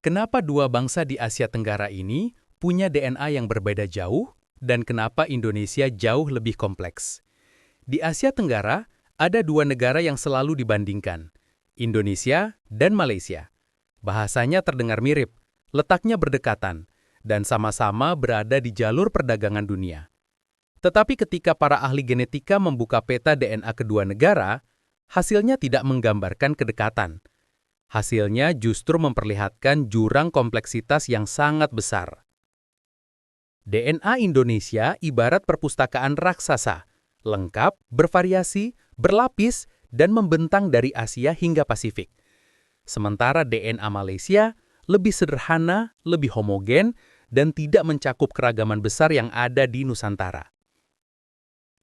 Kenapa dua bangsa di Asia Tenggara ini punya DNA yang berbeda jauh, dan kenapa Indonesia jauh lebih kompleks? Di Asia Tenggara, ada dua negara yang selalu dibandingkan, Indonesia dan Malaysia. Bahasanya terdengar mirip, letaknya berdekatan, dan sama-sama berada di jalur perdagangan dunia. Tetapi ketika para ahli genetika membuka peta DNA kedua negara, hasilnya tidak menggambarkan kedekatan. Hasilnya justru memperlihatkan jurang kompleksitas yang sangat besar. DNA Indonesia ibarat perpustakaan raksasa, lengkap, bervariasi, berlapis, dan membentang dari Asia hingga Pasifik. Sementara DNA Malaysia lebih sederhana, lebih homogen, dan tidak mencakup keragaman besar yang ada di Nusantara.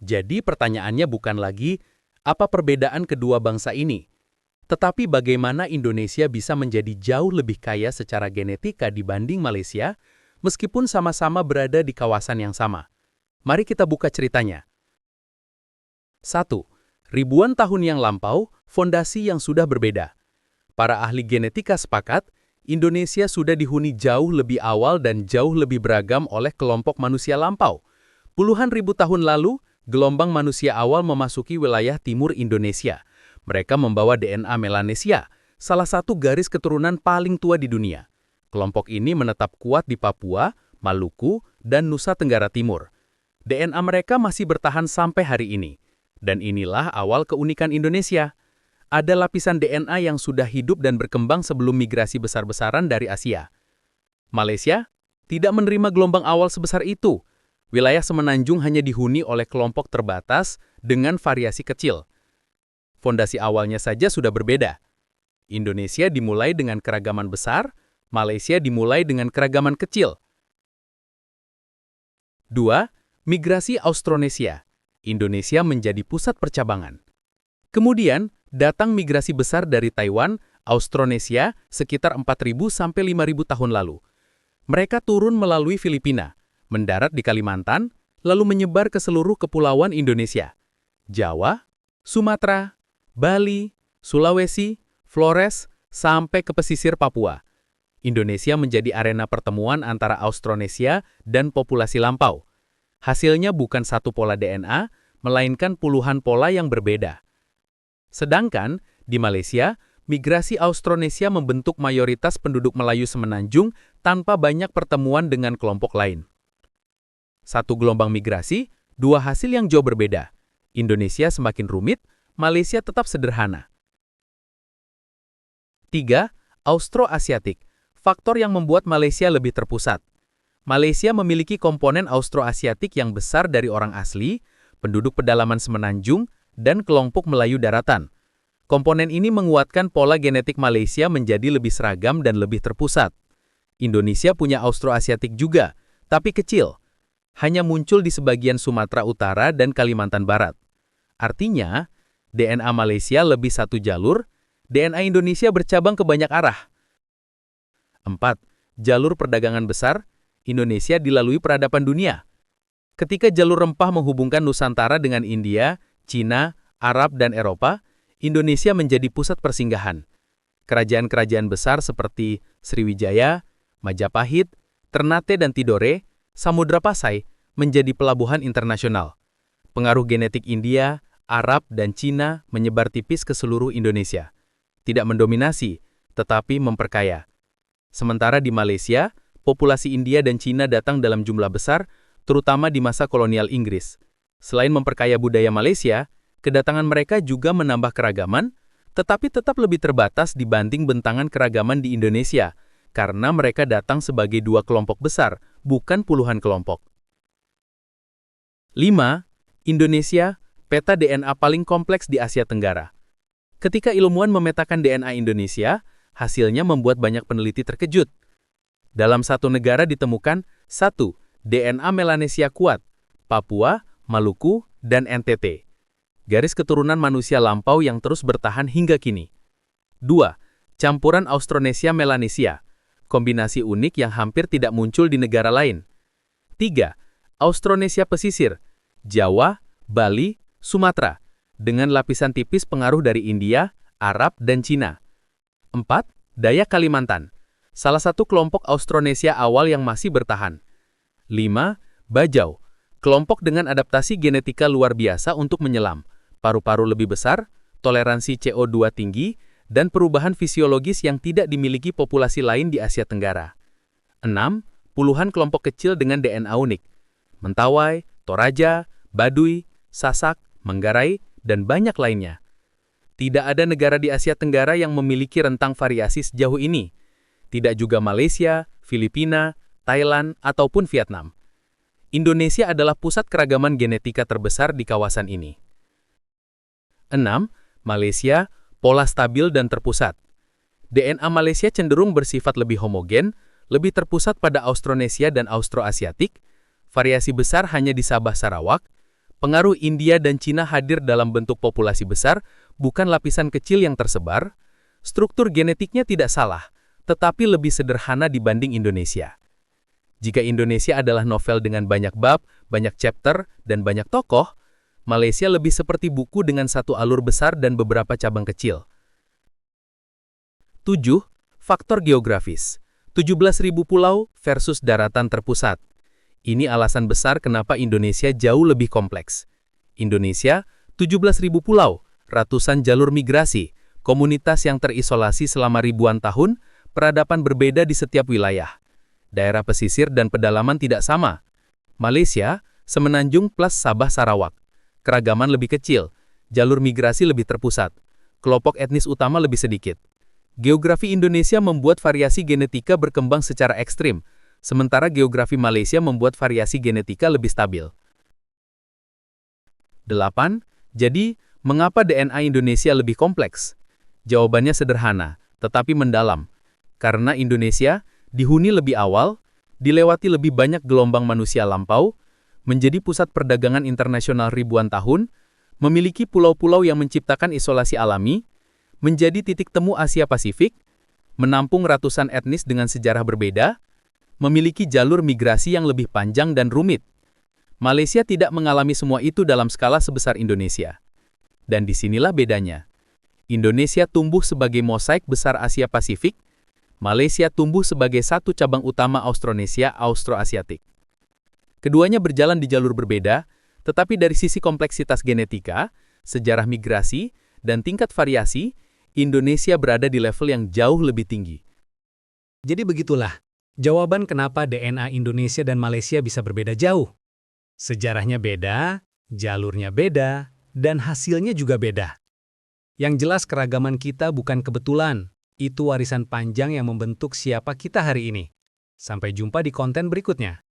Jadi pertanyaannya bukan lagi, apa perbedaan kedua bangsa ini? Tetapi bagaimana Indonesia bisa menjadi jauh lebih kaya secara genetika dibanding Malaysia, meskipun sama-sama berada di kawasan yang sama. Mari kita buka ceritanya. 1. Ribuan tahun yang lampau, fondasi yang sudah berbeda. Para ahli genetika sepakat, Indonesia sudah dihuni jauh lebih awal dan jauh lebih beragam oleh kelompok manusia lampau. Puluhan ribu tahun lalu, gelombang manusia awal memasuki wilayah timur Indonesia. Mereka membawa DNA Melanesia, salah satu garis keturunan paling tua di dunia. Kelompok ini menetap kuat di Papua, Maluku, dan Nusa Tenggara Timur. DNA mereka masih bertahan sampai hari ini. Dan inilah awal keunikan Indonesia. Ada lapisan DNA yang sudah hidup dan berkembang sebelum migrasi besar-besaran dari Asia. Malaysia tidak menerima gelombang awal sebesar itu. Wilayah semenanjung hanya dihuni oleh kelompok terbatas dengan variasi kecil. Fondasi awalnya saja sudah berbeda. Indonesia dimulai dengan keragaman besar, Malaysia dimulai dengan keragaman kecil. 2. Migrasi Austronesia. Indonesia menjadi pusat percabangan. Kemudian, datang migrasi besar dari Taiwan, Austronesia, sekitar 4.000 sampai 5.000 tahun lalu. Mereka turun melalui Filipina, mendarat di Kalimantan, lalu menyebar ke seluruh kepulauan Indonesia. Jawa, Sumatera, Bali, Sulawesi, Flores, sampai ke pesisir Papua. Indonesia menjadi arena pertemuan antara Austronesia dan populasi lampau. Hasilnya bukan satu pola DNA, melainkan puluhan pola yang berbeda. Sedangkan, di Malaysia, migrasi Austronesia membentuk mayoritas penduduk Melayu semenanjung tanpa banyak pertemuan dengan kelompok lain. Satu gelombang migrasi, dua hasil yang jauh berbeda. Indonesia semakin rumit, Malaysia tetap sederhana. 3. Austroasiatik, faktor yang membuat Malaysia lebih terpusat. Malaysia memiliki komponen Austroasiatik yang besar dari orang asli, penduduk pedalaman semenanjung, dan kelompok Melayu daratan. Komponen ini menguatkan pola genetik Malaysia menjadi lebih seragam dan lebih terpusat. Indonesia punya Austroasiatik juga, tapi kecil. Hanya muncul di sebagian Sumatera Utara dan Kalimantan Barat. Artinya, DNA Malaysia lebih satu jalur, DNA Indonesia bercabang ke banyak arah. 4. Jalur perdagangan besar, Indonesia dilalui peradaban dunia. Ketika jalur rempah menghubungkan Nusantara dengan India, Cina, Arab, dan Eropa, Indonesia menjadi pusat persinggahan. Kerajaan-kerajaan besar seperti Sriwijaya, Majapahit, Ternate dan Tidore, Samudra Pasai menjadi pelabuhan internasional. Pengaruh genetik India, Arab, dan Cina menyebar tipis ke seluruh Indonesia. Tidak mendominasi, tetapi memperkaya. Sementara di Malaysia, populasi India dan Cina datang dalam jumlah besar, terutama di masa kolonial Inggris. Selain memperkaya budaya Malaysia, kedatangan mereka juga menambah keragaman, tetapi tetap lebih terbatas dibanding bentangan keragaman di Indonesia, karena mereka datang sebagai dua kelompok besar, bukan puluhan kelompok. 5. Indonesia, peta DNA paling kompleks di Asia Tenggara. Ketika ilmuwan memetakan DNA Indonesia, hasilnya membuat banyak peneliti terkejut. Dalam satu negara ditemukan 1. DNA Melanesia kuat, Papua, Maluku, dan NTT. Garis keturunan manusia lampau yang terus bertahan hingga kini. 2. Campuran Austronesia Melanesia, kombinasi unik yang hampir tidak muncul di negara lain. 3. Austronesia pesisir, Jawa, Bali, Sumatera, dengan lapisan tipis pengaruh dari India, Arab, dan Cina. 4. Dayak Kalimantan, salah satu kelompok Austronesia awal yang masih bertahan. 5. Bajau, kelompok dengan adaptasi genetika luar biasa untuk menyelam, paru-paru lebih besar, toleransi CO2 tinggi, dan perubahan fisiologis yang tidak dimiliki populasi lain di Asia Tenggara. 6. Puluhan kelompok kecil dengan DNA unik, Mentawai, Toraja, Baduy, Sasak, Manggarai, dan banyak lainnya. Tidak ada negara di Asia Tenggara yang memiliki rentang variasi sejauh ini. Tidak juga Malaysia, Filipina, Thailand, ataupun Vietnam. Indonesia adalah pusat keragaman genetika terbesar di kawasan ini. 6. Malaysia, pola stabil dan terpusat. DNA Malaysia cenderung bersifat lebih homogen, lebih terpusat pada Austronesia dan Austroasiatik, variasi besar hanya di Sabah Sarawak, pengaruh India dan Cina hadir dalam bentuk populasi besar, bukan lapisan kecil yang tersebar, struktur genetiknya tidak salah, tetapi lebih sederhana dibanding Indonesia. Jika Indonesia adalah novel dengan banyak bab, banyak chapter, dan banyak tokoh, Malaysia lebih seperti buku dengan satu alur besar dan beberapa cabang kecil. 7. Faktor geografis. 17.000 pulau versus daratan terpusat. Ini alasan besar kenapa Indonesia jauh lebih kompleks. Indonesia, 17.000 pulau, ratusan jalur migrasi, komunitas yang terisolasi selama ribuan tahun, peradaban berbeda di setiap wilayah. Daerah pesisir dan pedalaman tidak sama. Malaysia, semenanjung plus Sabah Sarawak. Keragaman lebih kecil, jalur migrasi lebih terpusat, kelompok etnis utama lebih sedikit. Geografi Indonesia membuat variasi genetika berkembang secara ekstrim, sementara geografi Malaysia membuat variasi genetika lebih stabil. 8. Jadi, mengapa DNA Indonesia lebih kompleks? Jawabannya sederhana, tetapi mendalam. Karena Indonesia dihuni lebih awal, dilewati lebih banyak gelombang manusia lampau, menjadi pusat perdagangan internasional ribuan tahun, memiliki pulau-pulau yang menciptakan isolasi alami, menjadi titik temu Asia Pasifik, menampung ratusan etnis dengan sejarah berbeda, memiliki jalur migrasi yang lebih panjang dan rumit. Malaysia tidak mengalami semua itu dalam skala sebesar Indonesia. Dan disinilah bedanya. Indonesia tumbuh sebagai mosaik besar Asia Pasifik, Malaysia tumbuh sebagai satu cabang utama Austronesia Austroasiatik. Keduanya berjalan di jalur berbeda, tetapi dari sisi kompleksitas genetika, sejarah migrasi, dan tingkat variasi, Indonesia berada di level yang jauh lebih tinggi. Jadi begitulah, jawaban kenapa DNA Indonesia dan Malaysia bisa berbeda jauh. Sejarahnya beda, jalurnya beda, dan hasilnya juga beda. Yang jelas keragaman kita bukan kebetulan, itu warisan panjang yang membentuk siapa kita hari ini. Sampai jumpa di konten berikutnya.